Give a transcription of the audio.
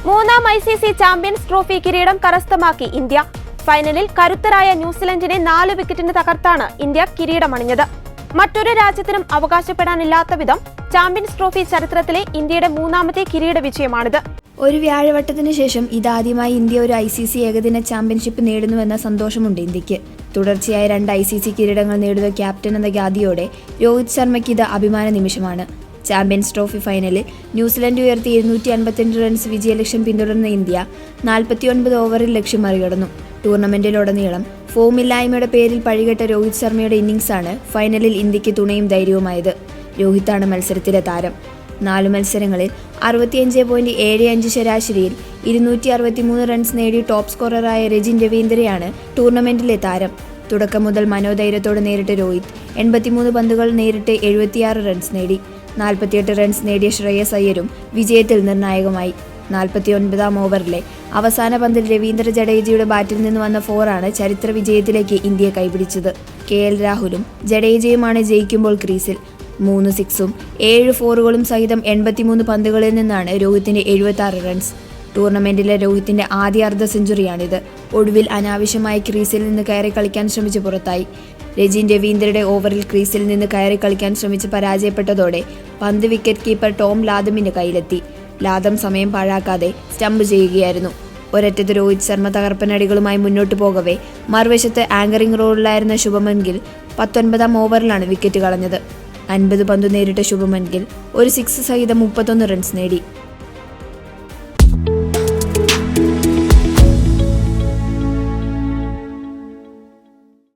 മൂന്നാം ICC champions trophy കിരീടം കരസ്ഥമാക്കി ഇന്ത്യ. ഫൈനലിൽ കരുത്തരായ ന്യൂസിലൻഡിനെ 4 വിക്കറ്റിന് തകർത്താണ് ഇന്ത്യ കിരീടമണിഞ്ഞത്. മറ്റൊരു രാജ്യത്തിനും അവകാശപ്പെടാനില്ലാത്ത വിധം ചാമ്പ്യൻസ് ട്രോഫി ചരിത്രത്തിലെ ഇന്ത്യയുടെ മൂന്നാമത്തെ കിരീട വിജയമാണിത്. ഒരു വ്യാഴവട്ടത്തിനു ശേഷം ഇതാദ്യമായി ഇന്ത്യ ഒരു ICC ഏകദിന ചാമ്പ്യൻഷിപ്പ് നേടുന്നുവെന്ന സന്തോഷമുണ്ട് ഇന്ത്യക്ക്. തുടർച്ചയായ 2 ICC കിരീടങ്ങൾ നേടുന്ന ക്യാപ്റ്റൻ എന്ന ഖ്യാതിയോടെ രോഹിത് ശർമ്മയ്ക്ക് ഇത് അഭിമാന നിമിഷമാണ്. ചാമ്പ്യൻസ് ട്രോഫി ഫൈനലിൽ ന്യൂസിലൻഡ് ഉയർത്തി 252 റൺസ് വിജയലക്ഷ്യം പിന്തുടർന്ന ഇന്ത്യ 49 ഓവറിൽ ലക്ഷ്യം മറികടന്നു. ടൂർണമെന്റിലുടനീളം ഫോമില്ലായ്മയുടെ പേരിൽ പഴികെട്ട രോഹിത് ശർമ്മയുടെ ഇന്നിംഗ്സാണ് ഫൈനലിൽ ഇന്ത്യക്ക് തുണയും ധൈര്യവുമായത്. രോഹിത്താണ് മത്സരത്തിലെ താരം. 4 മത്സരങ്ങളിൽ 65.75 ശരാശരിയിൽ 263 റൺസ് നേടി ടോപ്പ് സ്കോററായ രജിൻ രവീന്ദ്രയാണ് ടൂർണമെന്റിലെ താരം. തുടക്കം മുതൽ മനോധൈര്യത്തോടെ നേരിട്ട രോഹിത് 83 പന്തുകൾ നേരിട്ട് 76 റൺസ് നേടി. 48 റൺസ് നേടിയ ശ്രേയസ് അയ്യരും വിജയത്തിൽ നിർണായകമായി. 49ാം ഓവറിലെ അവസാന പന്തിൽ രവീന്ദ്ര ജഡേജയുടെ ബാറ്റിൽ നിന്ന് വന്ന 4 ചരിത്ര വിജയത്തിലേക്ക് ഇന്ത്യയെ കൈപിടിച്ചത്. KL രാഹുലും ജഡേജയുമാണ് ജയിക്കുമ്പോൾ ക്രീസിൽ. 3 സിക്സും 7 4കളും സഹിതം 83 പന്തുകളിൽ നിന്നാണ് രോഹിത്തിന്റെ 76 റൺസ്. ടൂർണമെന്റിലെ രോഹിത്തിന്റെ ആദ്യ അർദ്ധ സെഞ്ചുറിയാണിത്. ഒടുവിൽ അനാവശ്യമായി ക്രീസിൽ നിന്ന് കയറി കളിക്കാൻ ശ്രമിച്ച് പുറത്തായി. രജിൻ രവീന്ദ്രയുടെ ഓവറിൽ ക്രീസിൽ നിന്ന് കയറി കളിക്കാൻ ശ്രമിച്ച് പരാജയപ്പെട്ടതോടെ പന്ത് വിക്കറ്റ് കീപ്പർ ടോം ലാഥമിന്റെ കയ്യിലെത്തി. ലാഥം സമയം പാഴാക്കാതെ സ്റ്റംപ് ചെയ്യുകയായിരുന്നു. ഒരറ്റത്ത് രോഹിത് ശർമ്മ തകർപ്പനടികളുമായി മുന്നോട്ട് പോകവേ മറുവശത്ത് ആങ്കറിംഗ് റോളിലായിരുന്ന ശുഭമൻ ഗിൽ 19ാം ഓവറിലാണ് വിക്കറ്റ് കളഞ്ഞത്. 50 പന്ത് നേരിട്ട ശുഭമൻ ഗിൽ ഒരു സിക്സ് സഹിതം 31 റൺസ് നേടി.